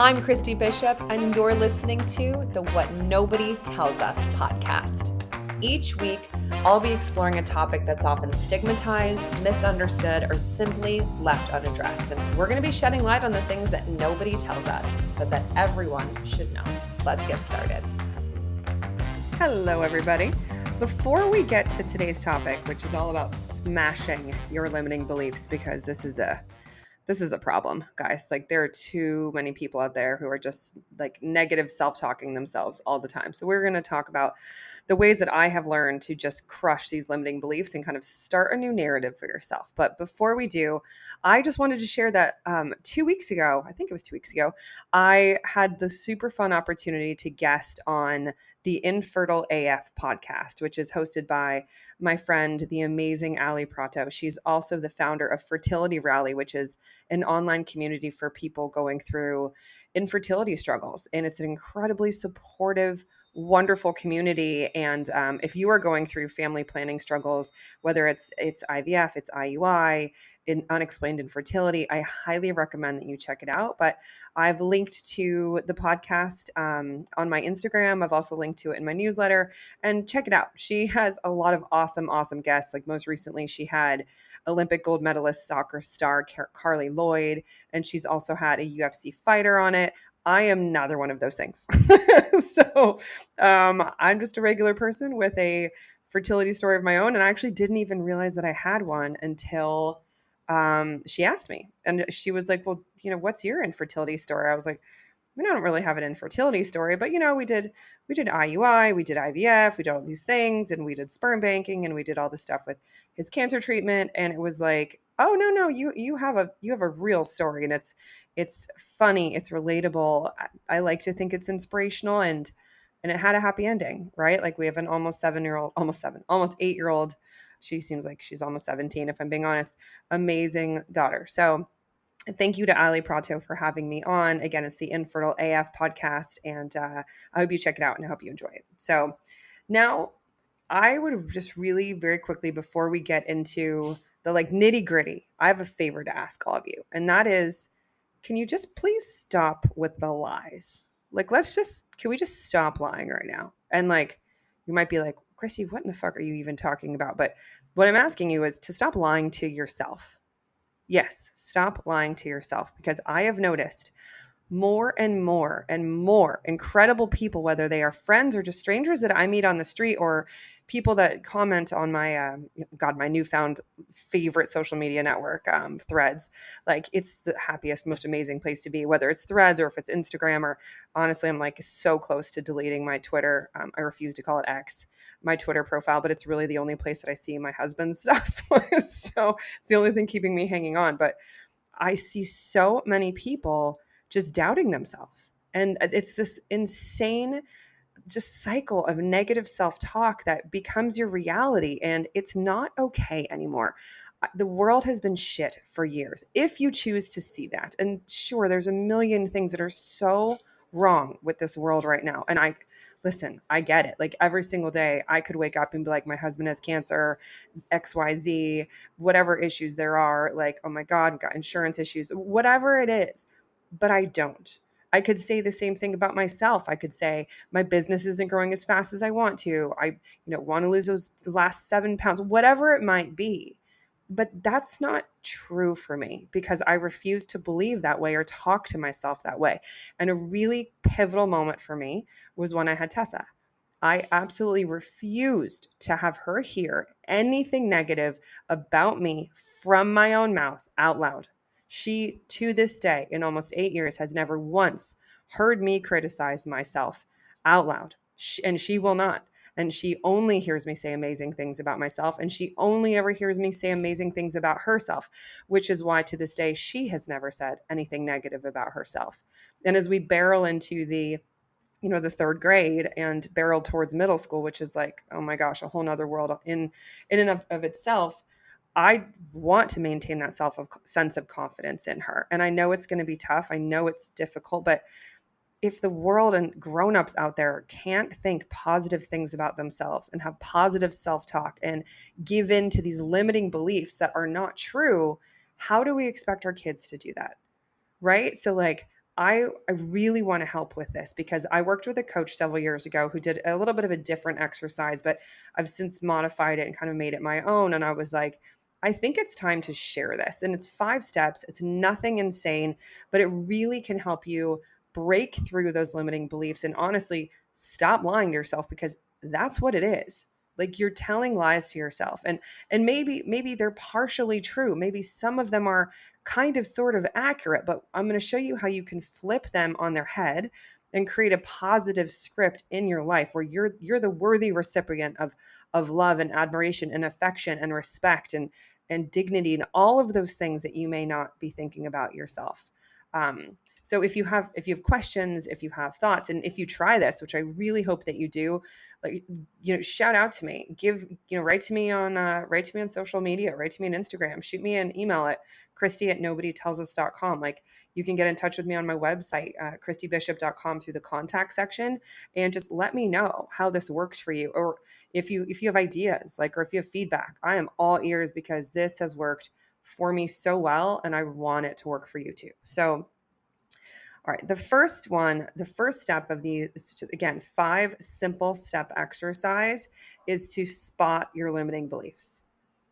I'm Christy Bishop, and you're listening to the What Nobody Tells Us podcast. Each week, I'll be exploring a topic that's often stigmatized, misunderstood, or simply left unaddressed. And we're going to be shedding light on the things that nobody tells us, but that everyone should know. Let's get started. Hello, everybody. Before we get to today's topic, which is all about smashing your limiting beliefs, because this is a problem, guys. Like, there are too many people out there who are just like negative self-talking themselves all the time. So we're going to talk about the ways that I have learned to just crush these limiting beliefs and kind of start a new narrative for yourself. But before we do, I just wanted to share that 2 weeks ago, I think it was 2 weeks ago, I had the super fun opportunity to guest on the Infertile AF podcast, which is hosted by my friend, the amazing Ali Prato. She's also the founder of Fertility Rally, which is an online community for people going through infertility struggles. And it's an incredibly supportive, wonderful community. And if you are going through family planning struggles, whether it's IVF, it's IUI, in unexplained infertility, I highly recommend that you check it out. But I've linked to the podcast on my Instagram. I've also linked to it in my newsletter, and check it out. She has a lot of awesome guests. Like, most recently, she had Olympic gold medalist soccer star Carly Lloyd, and she's also had a UFC fighter on it. I am neither one of those things. So I'm just a regular person with a fertility story of my own. And I actually didn't even realize that I had one until she asked me. And she was like, well, what's your infertility story? I was like, I don't really have an infertility story, but we did IUI, we did IVF, we did all these things, and we did sperm banking, and we did all this stuff with his cancer treatment. And it was like, oh no, you have a real story, and it's funny, it's relatable. I like to think it's inspirational, and it had a happy ending, right? Like, we have an almost 8-year-old. She seems like she's almost 17, if I'm being honest. Amazing daughter. So thank you to Ali Prato for having me on. Again, it's the Infertile AF podcast, and I hope you check it out, and I hope you enjoy it. So now I would just really very quickly, before we get into the nitty gritty, I have a favor to ask all of you. And that is, can you just please stop with the lies? Can we just stop lying right now? And you might be like, Christy, what in the fuck are you even talking about? But what I'm asking you is to stop lying to yourself. Yes, stop lying to yourself, because I have noticed more and more and more incredible people, whether they are friends or just strangers that I meet on the street, or people that comment on my, my newfound favorite social media network, Threads. Like, it's the happiest, most amazing place to be, whether it's Threads or if it's Instagram, or honestly, I'm so close to deleting my Twitter. I refuse to call it X, my Twitter profile, but it's really the only place that I see my husband's stuff. So it's the only thing keeping me hanging on. But I see so many people just doubting themselves. And it's this insane just cycle of negative self-talk that becomes your reality, and it's not okay anymore. The world has been shit for years, if you choose to see that. And sure, there's a million things that are so wrong with this world right now. And I get it. Like, every single day I could wake up and be like, my husband has cancer, XYZ, whatever issues there are, like, oh my God, got insurance issues, whatever it is. But I don't. I could say the same thing about myself. I could say my business isn't growing as fast as I want to. I, want to lose those last 7 pounds, whatever it might be. But that's not true for me, because I refuse to believe that way or talk to myself that way. And a really pivotal moment for me was when I had Tessa. I absolutely refused to have her hear anything negative about me from my own mouth out loud. She, to this day, in almost 8 years, has never once heard me criticize myself out loud. And she will not. And she only hears me say amazing things about myself. And she only ever hears me say amazing things about herself, which is why to this day, she has never said anything negative about herself. And as we barrel into the third grade and barrel towards middle school, which is like, oh my gosh, a whole nother world in and of itself, I want to maintain that sense of confidence in her. And I know it's going to be tough. I know it's difficult, but if the world and grownups out there can't think positive things about themselves and have positive self-talk and give in to these limiting beliefs that are not true, how do we expect our kids to do that? Right? So I really want to help with this because I worked with a coach several years ago who did a little bit of a different exercise, but I've since modified it and kind of made it my own. And I was like, I think it's time to share this. And it's 5 steps. It's nothing insane, but it really can help you break through those limiting beliefs and honestly stop lying to yourself because that's what it is. Like you're telling lies to yourself. And maybe they're partially true. Maybe some of them are kind of sort of accurate, but I'm going to show you how you can flip them on their head and create a positive script in your life where you're the worthy recipient of love and admiration and affection and respect and dignity and all of those things that you may not be thinking about yourself. So if you have questions, if you have thoughts, and if you try this, which I really hope that you do, like shout out to me, write to me on social media, write to me on Instagram, shoot me an email at Christy@nobodytellsus.com. Like you can get in touch with me on my website, christybishop.com through the contact section and just let me know how this works for you. Or if you have ideas, or if you have feedback, I am all ears because this has worked for me so well and I want it to work for you too. So all right, the first step of these, again, 5 simple step exercise is to spot your limiting beliefs.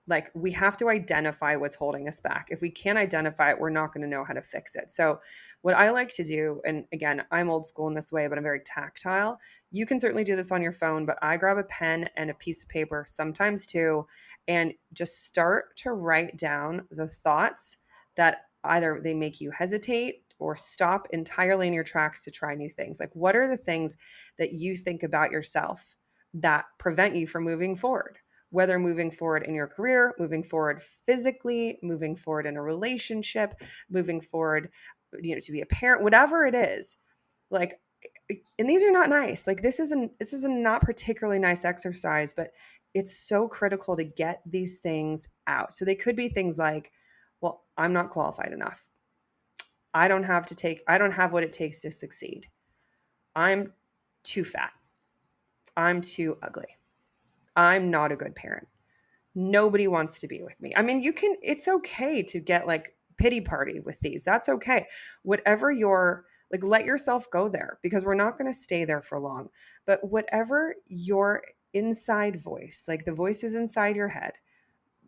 Like we have to identify what's holding us back. If we can't identify it, we're not going to know how to fix it. So what I like to do, and again, I'm old school in this way, but I'm very tactile. You can certainly do this on your phone, but I grab a pen and a piece of paper, sometimes two, and just start to write down the thoughts that either they make you hesitate or stop entirely in your tracks to try new things. Like what are the things that you think about yourself that prevent you from moving forward? Whether moving forward in your career, moving forward physically, moving forward in a relationship, moving forward, to be a parent, whatever it is. Like, and these are not nice. Like this is a not particularly nice exercise, but it's so critical to get these things out. So they could be things like, well, I'm not qualified enough. I don't have what it takes to succeed. I'm too fat. I'm too ugly. I'm not a good parent. Nobody wants to be with me. I mean, it's okay to get like pity party with these. That's okay. Whatever let yourself go there because we're not going to stay there for long. But whatever your inside voice, like the voices inside your head,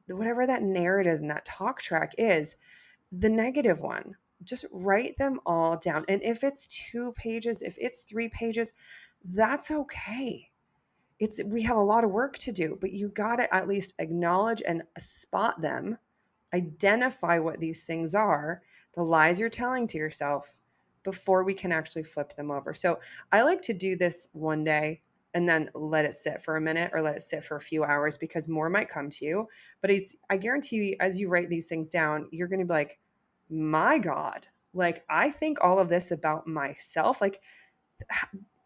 whatever that narrative and that talk track is, the negative one, just write them all down. And if it's 2 pages, if it's 3 pages, that's okay. We have a lot of work to do, but you got to at least acknowledge and spot them, identify what these things are, the lies you're telling to yourself before we can actually flip them over. So I like to do this one day and then let it sit for a minute or let it sit for a few hours because more might come to you. But I guarantee you, as you write these things down, you're going to be like, my God, like I think all of this about myself. Like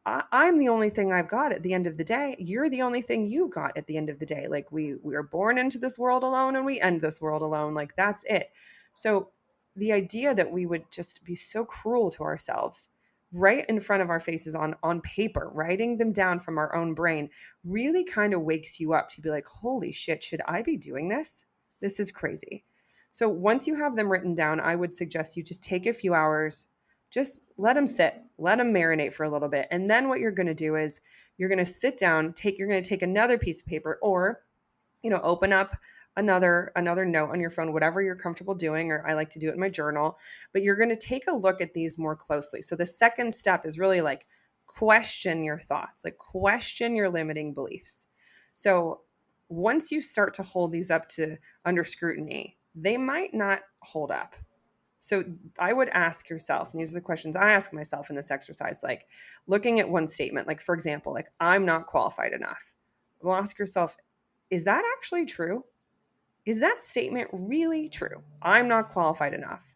I'm the only thing I've got at the end of the day. You're the only thing you got at the end of the day. Like we are born into this world alone and we end this world alone. Like that's it. So the idea that we would just be so cruel to ourselves right in front of our faces on paper, writing them down from our own brain really kind of wakes you up to be like, holy shit, should I be doing this? This is crazy. So once you have them written down, I would suggest you just take a few hours, just let them sit, let them marinate for a little bit. And then what you're going to do is you're going to sit down, you're going to take another piece of paper or, open up another note on your phone, whatever you're comfortable doing, or I like to do it in my journal, but you're going to take a look at these more closely. So the second step is really like question your thoughts, like question your limiting beliefs. So once you start to hold these up to under scrutiny, they might not hold up. So I would ask yourself, and these are the questions I ask myself in this exercise, like looking at one statement, like for example, like I'm not qualified enough. Well, ask yourself, is that actually true? Is that statement really true? I'm not qualified enough.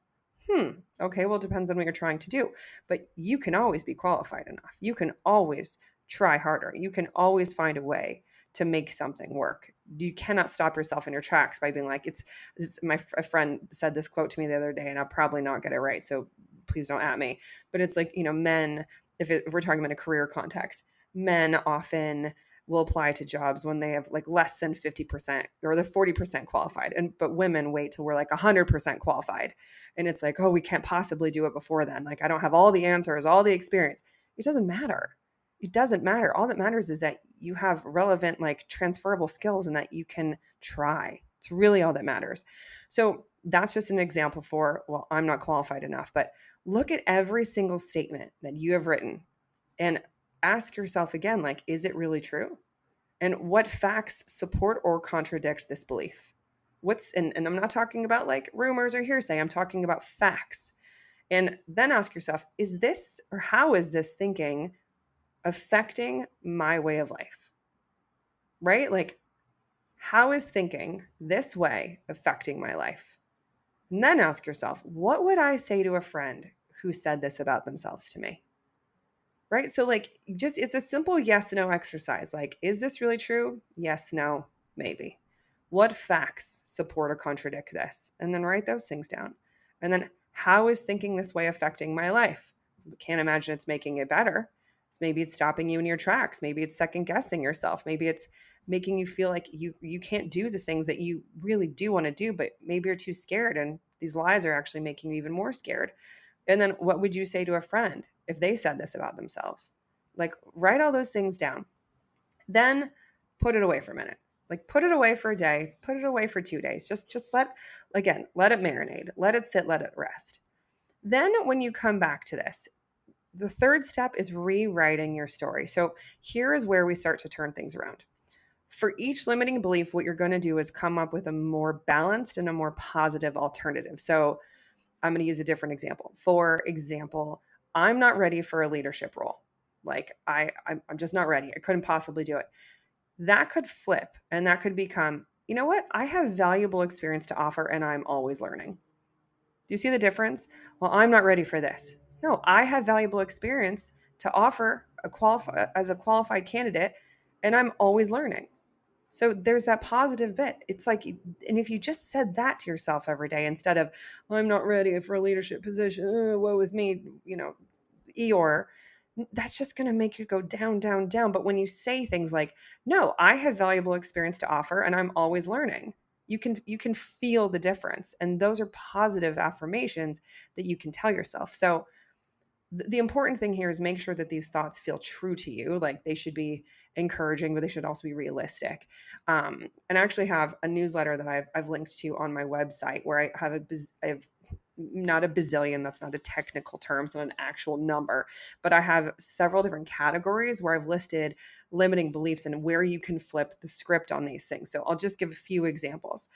Okay, well, it depends on what you're trying to do, but you can always be qualified enough. You can always try harder. You can always find a way to make something work. You cannot stop yourself in your tracks by being like, a friend said this quote to me the other day, and I'll probably not get it right, so please don't at me. But it's like, men, if we're talking about a career context, men often will apply to jobs when they have like less than 50% or they're 40% qualified. But women wait till we're like 100% qualified. And it's like, oh, we can't possibly do it before then. Like, I don't have all the answers, all the experience. It doesn't matter. It doesn't matter. All that matters is that you have relevant, like transferable skills and that you can try. It's really all that matters. So that's just an example for, well, I'm not qualified enough. But look at every single statement that you have written and ask yourself again, like, is it really true? And what facts support or contradict this belief? And I'm not talking about like rumors or hearsay. I'm talking about facts. And then ask yourself, is this or how is this thinking affecting my way of life? Right? Like, how is thinking this way affecting my life? And then ask yourself, what would I say to a friend who said this about themselves to me? Right? So like just it's a simple yes no exercise. Like, is this really true? Yes, no, maybe. What facts support or contradict this? And then write those things down. And then how is thinking this way affecting my life? Can't imagine it's making it better. Maybe it's stopping you in your tracks. Maybe it's second guessing yourself. Maybe it's making you feel like you can't do the things that you really do want to do, but maybe you're too scared and these lies are actually making you even more scared. And then what would you say to a friend if they said this about themselves? Like, write all those things down. Then put it away for a minute. Like, put it away for a day, put it away for 2 days. Just let it marinate, let it sit, let it rest. Then when you come back to this, the third step is rewriting your story. So here is where we start to turn things around. For each limiting belief, what you're going to do is come up with a more balanced and a more positive alternative. So I'm going to use a different example. For example, I'm not ready for a leadership role. Like I'm just not ready. I couldn't possibly do it. That could flip and that could become, you know what? I have valuable experience to offer and I'm always learning. Do you see the difference? Well, I'm not ready for this. No, I have valuable experience to offer as a qualified candidate and I'm always learning. So there's that positive bit. It's like, and if you just said that to yourself every day instead of, I'm not ready for a leadership position, woe is me, Eeyore, that's just going to make you go down, down, down. But when you say things like, no, I have valuable experience to offer and I'm always learning, you can feel the difference. And those are positive affirmations that you can tell yourself. So the important thing here is make sure that these thoughts feel true to you. Like, they should be encouraging, but they should also be realistic. And I actually have a newsletter that I've linked to on my website where I have not a bazillion, that's not a technical term, it's not an actual number, but I have several different categories where I've listed limiting beliefs and where you can flip the script on these things. So I'll just give a few examples.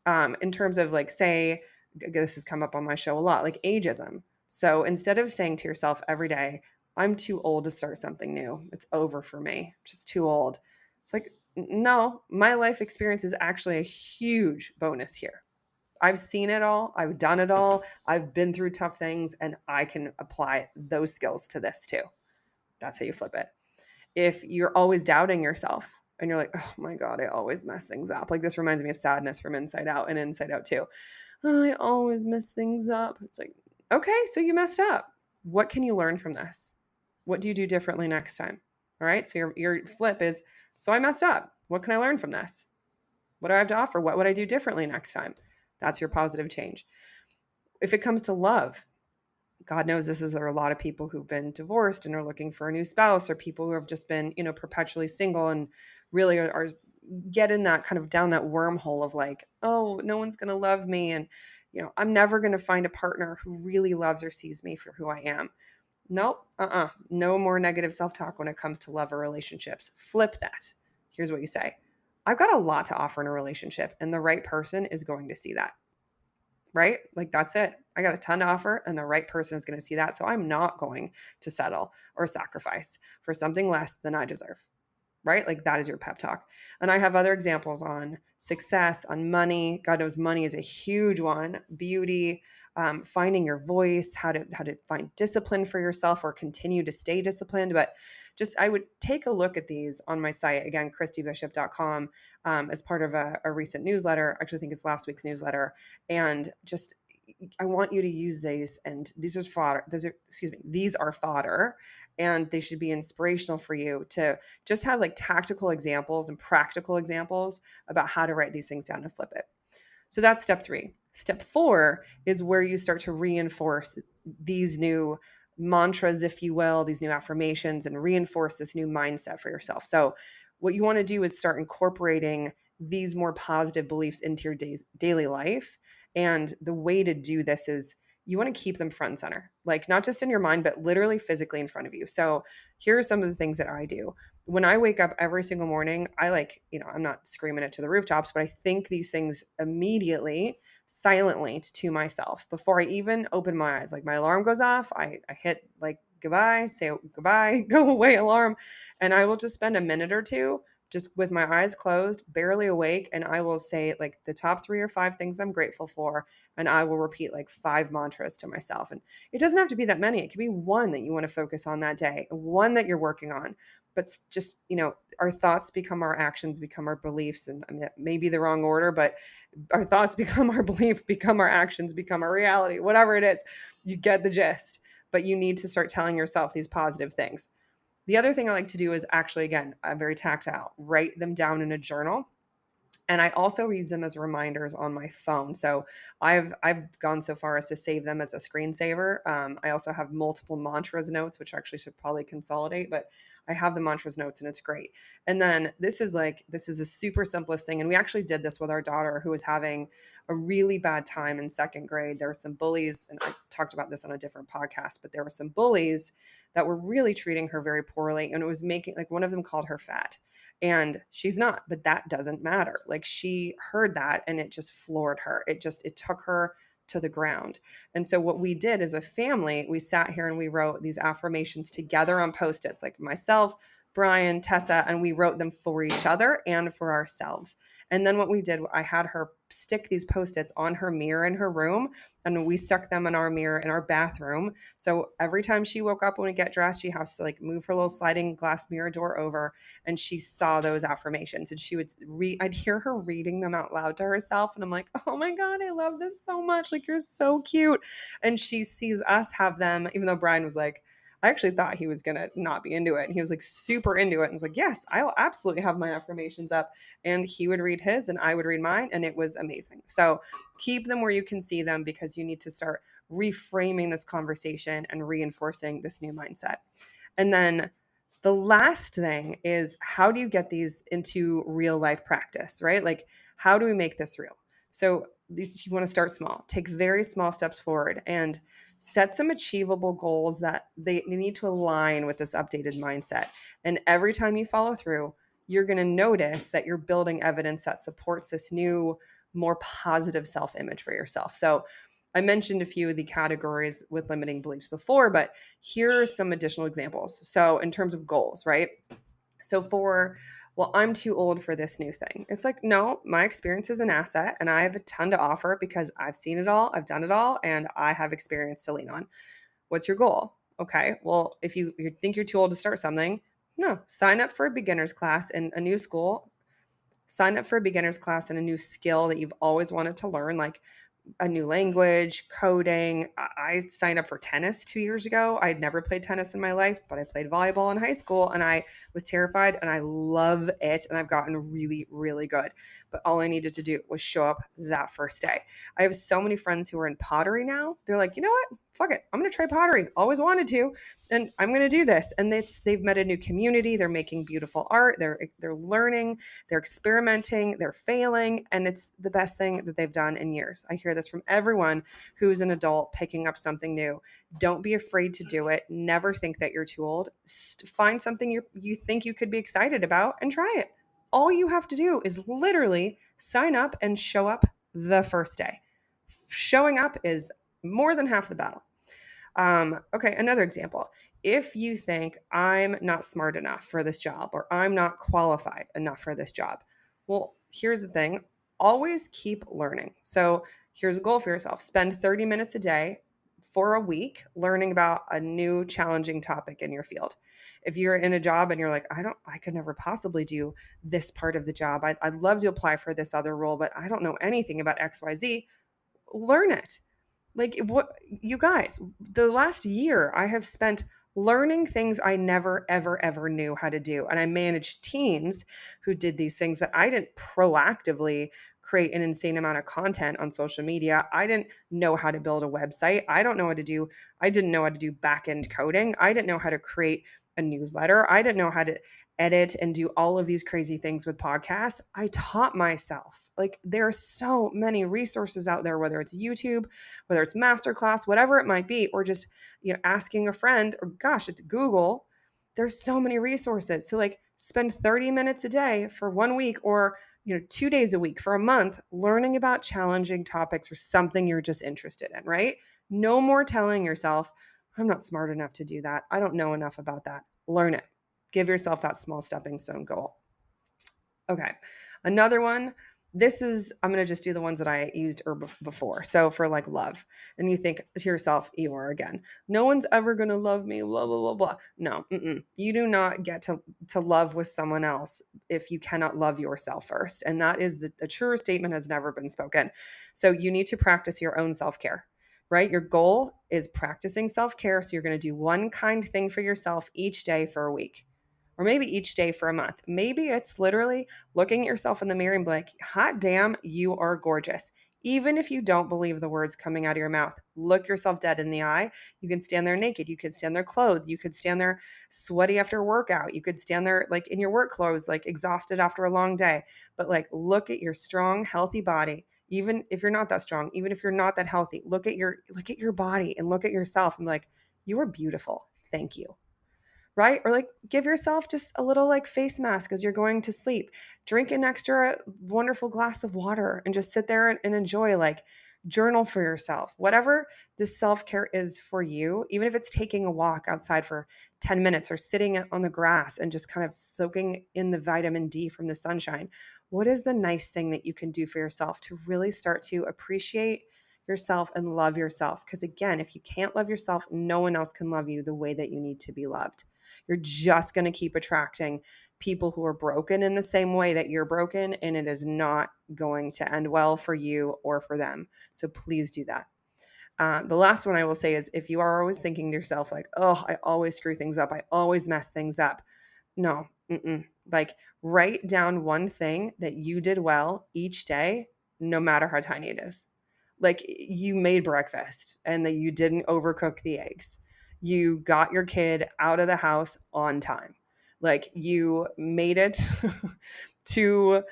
In terms of, like, say, this has come up on my show a lot, like ageism. So instead of saying to yourself every day, I'm too old to start something new, it's over for me, I'm just too old. It's like, no, my life experience is actually a huge bonus here. I've seen it all, I've done it all, I've been through tough things, and I can apply those skills to this too. That's how you flip it. If you're always doubting yourself and you're like, oh my God, I always mess things up. Like, this reminds me of Sadness from Inside Out and Inside Out 2. Oh, I always mess things up. It's like, okay, so you messed up. What can you learn from this? What do you do differently next time? All right. So your flip is, so I messed up. What can I learn from this? What do I have to offer? What would I do differently next time? That's your positive change. If it comes to love, God knows this is, there are a lot of people who've been divorced and are looking for a new spouse, or people who have just been, perpetually single and really are getting that kind of down that wormhole of like, oh, no one's going to love me. And, I'm never going to find a partner who really loves or sees me for who I am. Nope. No more negative self-talk when it comes to love or relationships. Flip that. Here's what you say. I've got a lot to offer in a relationship, and the right person is going to see that. Right? Like, that's it. I got a ton to offer, and the right person is going to see that. So I'm not going to settle or sacrifice for something less than I deserve. Right? Like, that is your pep talk. And I have other examples on success, on money. God knows money is a huge one. Beauty, finding your voice, how to find discipline for yourself or continue to stay disciplined. But just, I would take a look at these on my site, again, christybishop.com, as part of a recent newsletter. Actually, I think it's last week's newsletter. And just, I want you to use these, and these are fodder. These are fodder, and they should be inspirational for you to just have like tactical examples and practical examples about how to write these things down and flip it. So that's step 3. Step 4 is where you start to reinforce these new mantras, if you will, these new affirmations, and reinforce this new mindset for yourself. So what you want to do is start incorporating these more positive beliefs into your daily life. And the way to do this is you want to keep them front and center, like not just in your mind, but literally physically in front of you. So here are some of the things that I do. When I wake up every single morning, I I'm not screaming it to the rooftops, but I think these things immediately, silently to myself before I even open my eyes. Like my alarm goes off, I hit like goodbye, say goodbye, go away alarm. And I will just spend a minute or two just with my eyes closed, barely awake. And I will say like the top 3 or 5 things I'm grateful for. And I will repeat like 5 mantras to myself. And it doesn't have to be that many. It could be one that you want to focus on that day, one that you're working on. But just, our thoughts become our actions, become our beliefs. And I mean, that may be the wrong order, but our thoughts become our belief, become our actions, become our reality, whatever it is. You get the gist. But you need to start telling yourself these positive things. The other thing I like to do is actually, again, I'm very tactile, write them down in a journal. And I also use them as reminders on my phone. So I've gone so far as to save them as a screensaver. I also have multiple mantras notes, which actually should probably consolidate, but I have the mantras notes and it's great. And then this is a super simplest thing. And we actually did this with our daughter who was having a really bad time in second grade. There were some bullies, and I talked about this on a different podcast, but there were some bullies that were really treating her very poorly. And it was making, like, one of them called her fat. And she's not, but that doesn't matter. Like, she heard that and it just floored her. It took her to the ground. And so what we did as a family, we sat here and we wrote these affirmations together on Post-its, like myself, Brian, Tessa, and we wrote them for each other and for ourselves. And then what we did, I had her stick these Post-its on her mirror in her room, and we stuck them in our mirror in our bathroom. So every time she woke up when we get dressed, she has to like move her little sliding glass mirror door over, and she saw those affirmations, and she would I'd hear her reading them out loud to herself, and I'm like, oh my God, I love this so much. Like, you're so cute. And she sees us have them, even though Brian was like, I actually thought he was going to not be into it. And he was like super into it and was like, yes, I'll absolutely have my affirmations up. And he would read his and I would read mine. And it was amazing. So keep them where you can see them, because you need to start reframing this conversation and reinforcing this new mindset. And then the last thing is, how do you get these into real life practice, right? Like, how do we make this real? So you want to start small, take very small steps forward, and set some achievable goals that they need to align with this updated mindset. And every time you follow through, you're going to notice that you're building evidence that supports this new, more positive self-image for yourself. So I mentioned a few of the categories with limiting beliefs before, but here are some additional examples. So in terms of goals, right? So well, I'm too old for this new thing. It's like, no, my experience is an asset and I have a ton to offer because I've seen it all, I've done it all, and I have experience to lean on. What's your goal? Okay, well, if you think you're too old to start something, no, sign up for a beginner's class in a new school. Sign up for a beginner's class in a new skill that you've always wanted to learn, like a new language, coding. I signed up for tennis 2 years ago. I'd never played tennis in my life, but I played volleyball in high school and I was terrified, and I love it. And I've gotten really, really good. But all I needed to do was show up that first day. I have so many friends who are in pottery now. They're like, you know what? Fuck it. I'm going to try pottery. Always wanted to. And I'm going to do this. And they've met a new community. They're making beautiful art. They're learning, they're experimenting, they're failing. And it's the best thing that they've done in years. I hear this from everyone who's an adult picking up something new. Don't be afraid to do it. Never think that you're too old. Find something you think you could be excited about and try it. All you have to do is literally sign up and show up the first day. Showing up is more than half the battle. Okay, another example. If you think I'm not smart enough for this job, or I'm not qualified enough for this job, well, here's the thing. Always keep learning. So here's a goal for yourself. Spend 30 minutes a day for a week learning about a new challenging topic in your field. If you're in a job and you're like, I could never possibly do this part of the job. I'd love to apply for this other role, but I don't know anything about XYZ. Learn it. Like, what, you guys, the last year I have spent learning things I never, ever, ever knew how to do. And I managed teams who did these things, but I didn't proactively create an insane amount of content on social media. I didn't know how to build a website. I didn't know how to do back end coding. I didn't know how to create a newsletter. I didn't know how to edit and do all of these crazy things with podcasts. I taught myself. Like, there are so many resources out there, whether it's YouTube, whether it's masterclass, whatever it might be, or just, asking a friend, or gosh, it's Google. There's so many resources. So like, spend 30 minutes a day for 1 week, or 2 days a week for a month, learning about challenging topics or something you're just interested in, right? No more telling yourself, I'm not smart enough to do that. I don't know enough about that. Learn it. Give yourself that small stepping stone goal. Okay. Another one. I'm going to just do the ones that I used before. So for like love, and you think to yourself, Eeyore again, no one's ever going to love me, blah, blah, blah, blah. No, you do not get to love with someone else if you cannot love yourself first. And that is the truer statement has never been spoken. So you need to practice your own self-care, right? Your goal is practicing self-care. So you're going to do one kind thing for yourself each day for a week, or maybe each day for a month. Maybe it's literally looking at yourself in the mirror and be like, hot damn, you are gorgeous. Even if you don't believe the words coming out of your mouth, look yourself dead in the eye. You can stand there naked. You could stand there clothed. You could stand there sweaty after a workout. You could stand there like in your work clothes, like exhausted after a long day. But like, look at your strong, healthy body. Even if you're not that strong, even if you're not that healthy, look at your body and look at yourself and be like, you are beautiful. Thank you. Right? Or like, give yourself just a little like face mask as you're going to sleep. Drink an extra wonderful glass of water and just sit there and enjoy, like, journal for yourself. Whatever this self-care is for you, even if it's taking a walk outside for 10 minutes or sitting on the grass and just kind of soaking in the vitamin D from the sunshine. What is the nice thing that you can do for yourself to really start to appreciate yourself and love yourself? Because again, if you can't love yourself, no one else can love you the way that you need to be loved. You're just going to keep attracting people who are broken in the same way that you're broken, and it is not going to end well for you or for them. So please do that. The last one I will say is, if you are always thinking to yourself like, oh, I always screw things up, I always mess things up. No, like, write down one thing that you did well each day, no matter how tiny it is. Like, you made breakfast and that you didn't overcook the eggs. You got your kid out of the house on time. Like, you made it to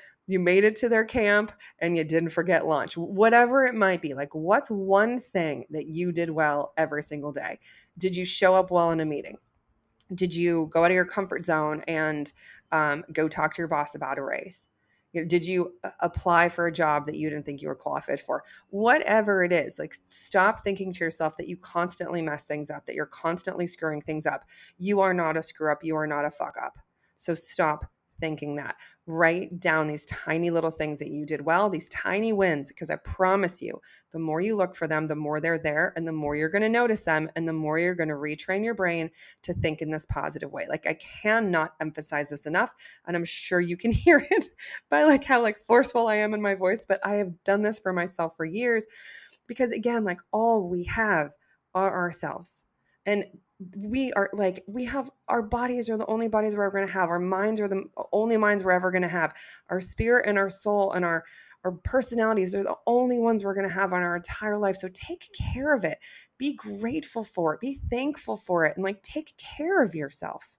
their camp and you didn't forget lunch. Whatever it might be. Like, what's one thing that you did well every single day? Did you show up well in a meeting? Did you go out of your comfort zone and go talk to your boss about a raise? Did you apply for a job that you didn't think you were qualified for? Whatever it is, like, stop thinking to yourself that you constantly mess things up, that you're constantly screwing things up. You are not a screw up. You are not a fuck up. So stop thinking that. Write down these tiny little things that you did well, these tiny wins, because I promise you, the more you look for them, the more they're there, and the more you're going to notice them, and the more you're going to retrain your brain to think in this positive way. Like, I cannot emphasize this enough, and I'm sure you can hear it by like how like forceful I am in my voice, but I have done this for myself for years, because again, like, all we have are ourselves. And we have our bodies are the only bodies we're ever going to have. Our minds are the only minds we're ever going to have. Our spirit and our soul and our personalities are the only ones we're going to have on our entire life. So take care of it. Be grateful for it. Be thankful for it. And like, take care of yourself.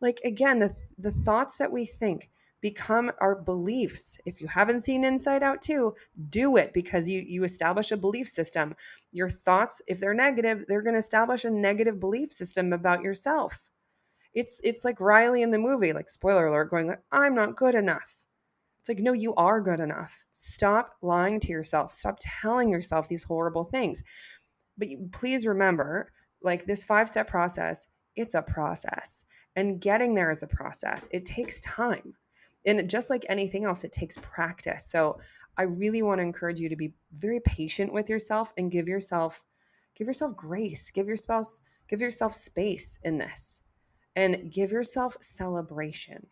Like, again, the thoughts that we think become our beliefs. If you haven't seen Inside Out 2, do it, because you establish a belief system. Your thoughts, if they're negative, they're going to establish a negative belief system about yourself. It's like Riley in the movie, like, spoiler alert, going like, I'm not good enough. It's like, no, you are good enough. Stop lying to yourself. Stop telling yourself these horrible things. But please remember, like, this 5-step process, it's a process. And getting there is a process. It takes time. And just like anything else, it takes practice. So I really want to encourage you to be very patient with yourself and give yourself grace. Give yourself space in this. And give yourself celebration.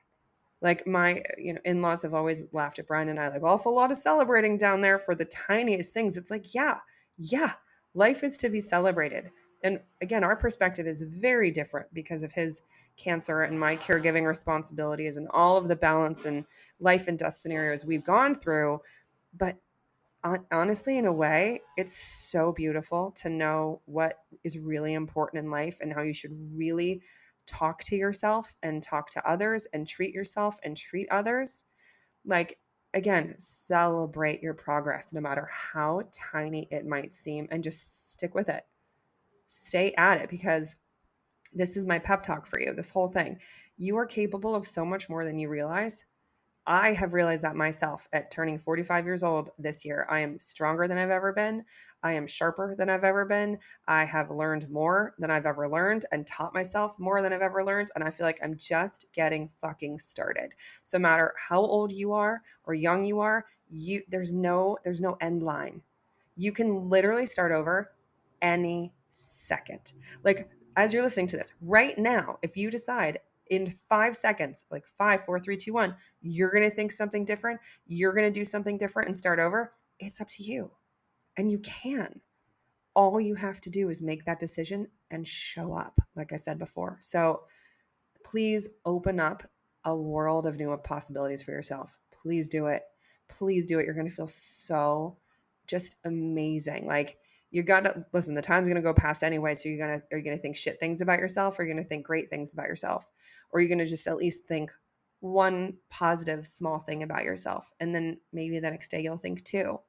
Like, my in-laws have always laughed at Brian and I, like, awful lot of celebrating down there for the tiniest things. It's like, yeah, Life is to be celebrated. And again, our perspective is very different because of his cancer and my caregiving responsibilities and all of the balance and life and death scenarios we've gone through. But honestly, in a way, it's so beautiful to know what is really important in life and how you should really talk to yourself and talk to others and treat yourself and treat others. Like, again, celebrate your progress, no matter how tiny it might seem, and just stick with it. Stay at it, because this is my pep talk for you. This whole thing, you are capable of so much more than you realize. I have realized that myself at turning 45 years old this year. I am stronger than I've ever been. I am sharper than I've ever been. I have learned more than I've ever learned and taught myself more than I've ever learned. And I feel like I'm just getting fucking started. So no matter how old you are or young you are, there's no end line. You can literally start over any second. Like, as you're listening to this right now, if you decide in 5 seconds, like 5, 4, 3, 2, 1, you're going to think something different, you're going to do something different and start over, it's up to you. And you can. All you have to do is make that decision and show up, like I said before. So please open up a world of new possibilities for yourself. Please do it. Please do it. You're going to feel so just amazing. Like, you got to listen, the time's going to go past anyway. So are you going to think shit things about yourself, or are you going to think great things about yourself? Or are you going to just at least think one positive small thing about yourself? And then maybe the next day you'll think two.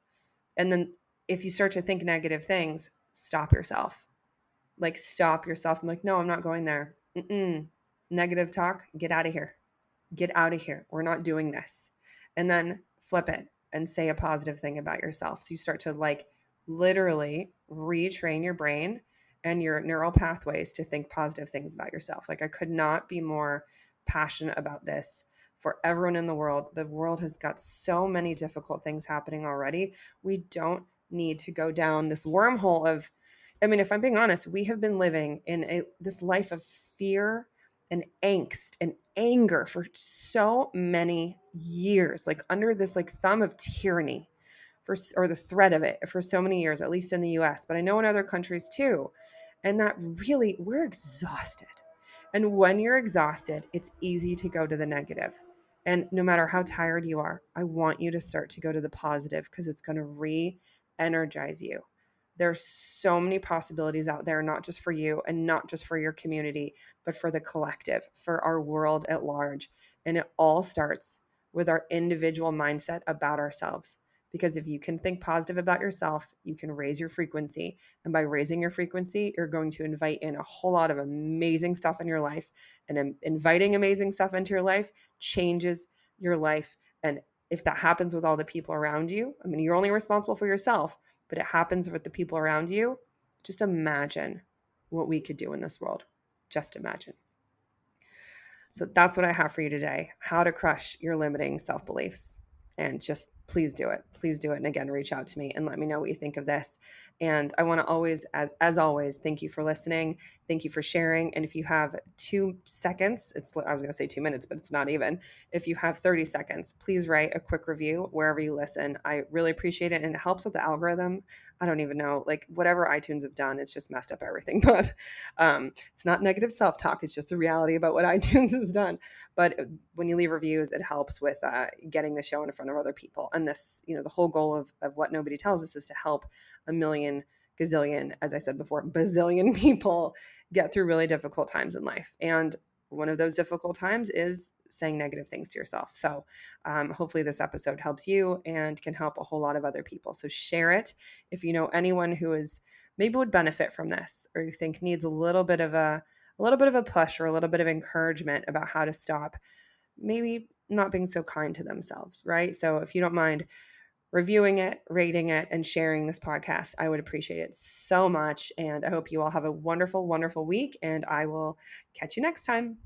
And then if you start to think negative things, stop yourself. Like, stop yourself. I'm like, no, I'm not going there. Negative talk, get out of here. Get out of here. We're not doing this. And then flip it and say a positive thing about yourself. So you start to, like, literally retrain your brain and your neural pathways to think positive things about yourself. Like, I could not be more passionate about this for everyone in the world. The world has got so many difficult things happening already. We don't need to go down this wormhole of, I mean, if I'm being honest, we have been living in this life of fear and angst and anger for so many years, like under this like thumb of tyranny, or the threat of it, for so many years, at least in the US, but I know in other countries too. And that really, we're exhausted. And when you're exhausted, it's easy to go to the negative. And no matter how tired you are, I want you to start to go to the positive, because it's going to re-energize you. There's so many possibilities out there, not just for you and not just for your community, but for the collective, for our world at large. And it all starts with our individual mindset about ourselves. Because if you can think positive about yourself, you can raise your frequency. And by raising your frequency, you're going to invite in a whole lot of amazing stuff in your life. And inviting amazing stuff into your life changes your life. And if that happens with all the people around you, I mean, you're only responsible for yourself, but it happens with the people around you. Just imagine what we could do in this world. Just imagine. So that's what I have for you today: how to crush your limiting self-beliefs. And just please do it. Please do it. And again, reach out to me and let me know what you think of this. And I want to always, as always, thank you for listening. Thank you for sharing. And if you have 2 seconds, I was going to say 2 minutes, but it's not even. If you have 30 seconds, please write a quick review wherever you listen. I really appreciate it. And it helps with the algorithm. I don't even know, like, whatever iTunes have done, it's just messed up everything. But it's not negative self-talk. It's just the reality about what iTunes has done. But when you leave reviews, it helps with getting the show in front of other people. And this, the whole goal of What Nobody Tells Us is to help a million, gazillion, as I said before, bazillion people get through really difficult times in life. And one of those difficult times is saying negative things to yourself. So hopefully this episode helps you and can help a whole lot of other people. So share it if you know anyone who is maybe would benefit from this, or you think needs a little bit of a push or a little bit of encouragement about how to stop maybe not being so kind to themselves, right? So if you don't mind reviewing it, rating it, and sharing this podcast, I would appreciate it so much. And I hope you all have a wonderful, wonderful week, and I will catch you next time.